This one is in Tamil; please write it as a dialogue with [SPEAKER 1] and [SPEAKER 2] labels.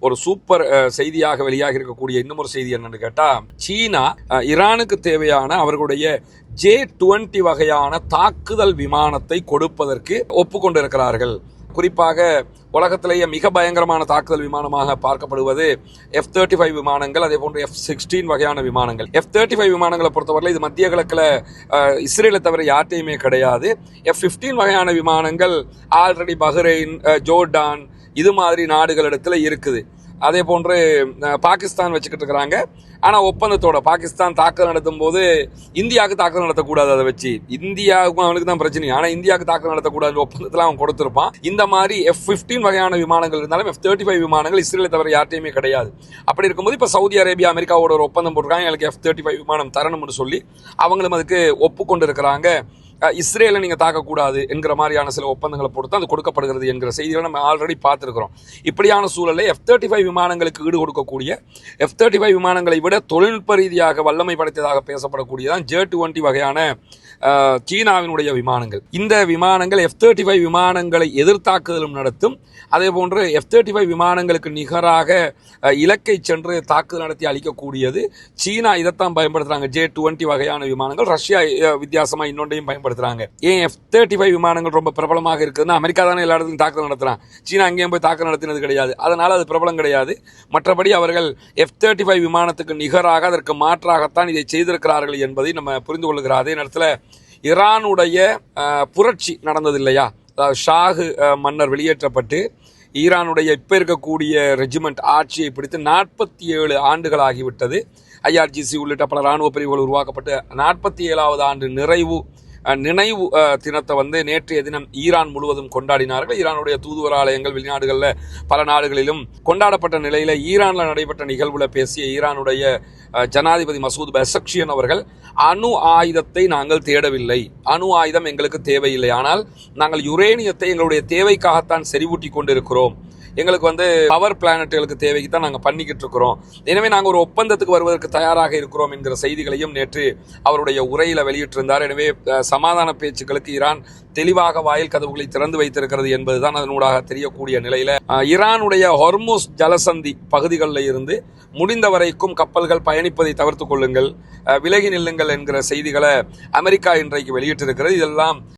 [SPEAKER 1] ஒரு சூப்பர் செய்தியாக வெளியாக இருக்கக்கூடிய இன்னும் ஒரு செய்தி என்னன்னு கேட்டா, சீனா ஈரானுக்கு தேவையான அவர்களுடைய J-20 வகையான தாக்குதல் விமானத்தை கொடுப்பதற்கு ஒப்புக்கொண்டிருக்கிறார்கள். குறிப்பாக உலகத்திலேயே மிக பயங்கரமான தாக்குதல் விமானமாக பார்க்கப்படுவது F-35 விமானங்கள், அதே போன்று F-16 வகையான விமானங்கள். F-35 விமானங்களை பொறுத்தவரை இது மத்திய கிழக்கில் இஸ்ரேலை தவிர யார்ட்டையுமே கிடையாது. F-15 வகையான விமானங்கள் ஆல்ரெடி பஹ்ரைன், ஜோர்டான் இது மாதிரி நாடுகளிடத்தில் இருக்குது. அதே போன்று பாகிஸ்தான் வச்சுக்கிட்டு இருக்கிறாங்க. ஆனால் ஒப்பந்தத்தோட பாகிஸ்தான் தாக்குதல் நடத்தும் போது இந்தியாவுக்கு தாக்குதல் நடத்தக்கூடாது. அதை வச்சு இந்தியாவுக்கும் அவனுக்கு தான் பிரச்சனை. ஆனால் இந்தியாவுக்கு தாக்குதல் நடத்தக்கூடாது ஒப்பந்தத்தில் அவன் கொடுத்துருப்பான். இந்த மாதிரி F-15 வகையான விமானங்கள் இருந்தாலும் F-35 விமானங்கள் இஸ்ரேலை தவிர யார்ட்டையுமே கிடையாது. அப்படி இருக்கும்போது இப்போ சவுதி அரேபியா அமெரிக்காவோட ஒரு ஒப்பந்தம் போட்டிருக்காங்க, எனக்கு F-35 விமானம் தரணும்னு சொல்லி அவங்களும் அதுக்கு ஒப்புக்கொண்டு இருக்கிறாங்க. இஸ்ரேலை நீங்கள் தாக்கக்கூடாது என்கிற மாதிரியான சில ஒப்பந்தங்களை பொறுத்து அது கொடுக்கப்படுகிறது என்கிற செய்திகளை நம்ம ஆல்ரெடி பார்த்துருக்கிறோம். இப்படியான சூழலில் F-35 விமானங்களுக்கு ஈடு கொடுக்கக்கூடிய F-35 விமானங்களை விட தொழில்நுட்ப ரீதியாக வல்லமை படைத்ததாக பேசப்படக்கூடியதான் J-20 வகையான சீனாவினுடைய விமானங்கள். இந்த விமானங்கள் F-35 விமானங்களை எதிர்த்தாக்குதலும் நடத்தும். அதே போன்று F-35 விமானங்களுக்கு நிகராக இலக்கை சென்று தாக்குதல் நடத்தி அளிக்கக்கூடியது. சீனா இதைத்தான் பயன்படுத்துறாங்க. J-20 வகையான விமானங்கள். ரஷ்யா வித்தியாசமாக இன்னொன்றையும் பயன்படுத்துறாங்க. ஏன் F-35 விமானங்கள் ரொம்ப பிரபலமாக இருக்குதுன்னா, அமெரிக்கா தானே எல்லா இடத்துலையும் தாக்குதல் நடத்துறான். சீனா அங்கேயும் போய் தாக்குதல் நடத்தினது கிடையாது. அதனால அது பிரபலம் கிடையாது. மற்றபடி அவர்கள் F-35 விமானத்துக்கு நிகராக அதற்கு மாற்றாகத்தான் இதை செய்திருக்கிறார்கள் என்பதை நம்ம புரிந்து கொள்ளுகிறோம். அதே நேரத்தில் ஈரானுடைய புரட்சி நடந்தது இல்லையா, ஷாஹு மன்னர் வெளியேற்றப்பட்டு ஈரானுடைய இப்போ இருக்கக்கூடிய ரெஜிமெண்ட் ஆட்சியை பிடித்து 47 ஆண்டுகள் ஆகிவிட்டது. IRGC உள்ளிட்ட பல இராணுவ பிரிவுகள் உருவாக்கப்பட்டு 47வது ஆண்டு நினைவு தினத்தை நேற்றைய தினம் ஈரான் முழுவதும் கொண்டாடினார்கள். ஈரானுடைய தூதுவராலயங்கள் வெளிநாடுகளில் பல நாடுகளிலும் கொண்டாடப்பட்ட நிலையில் ஈரானில் நடைபெற்ற நிகழ்வில் பேசிய ஈரானுடைய ஜனாதிபதி மசூத் பெசக்ஷியன் அவர்கள், அணு ஆயுதத்தை நாங்கள் தேடவில்லை, அணு ஆயுதம் எங்களுக்கு தேவையில்லை, ஆனால் நாங்கள் யுரேனியத்தை எங்களுடைய தேவைக்காகத்தான் செறிவூட்டி கொண்டிருக்கிறோம், எங்களுக்கு பவர் பிளானட்டுகளுக்கு தேவைக்கு தான் நாங்கள் பண்ணிக்கிட்டு இருக்கிறோம், எனவே நாங்கள் ஒரு ஒப்பந்தத்துக்கு வருவதற்கு தயாராக இருக்கிறோம் என்கிற செய்திகளையும் நேற்று அவருடைய உரையில் வெளியிட்டிருந்தார். எனவே சமாதான பேச்சுக்களுக்கு ஈரான் தெளிவாக வாயில் கதவுகளை திறந்து வைத்திருக்கிறது என்பதுதான் அதனூடாக தெரியக்கூடிய நிலையில ஈரானுடைய ஹொர்முஸ் ஜலசந்தி பகுதிகளில் இருந்து முடிந்த வரைக்கும் கப்பல்கள் பயணிப்பதை தவிர்த்து கொள்ளுங்கள், விலகி நில்லுங்கள் என்கிற செய்திகளை அமெரிக்கா இன்றைக்கு வெளியிட்டிருக்கிறது. இதெல்லாம்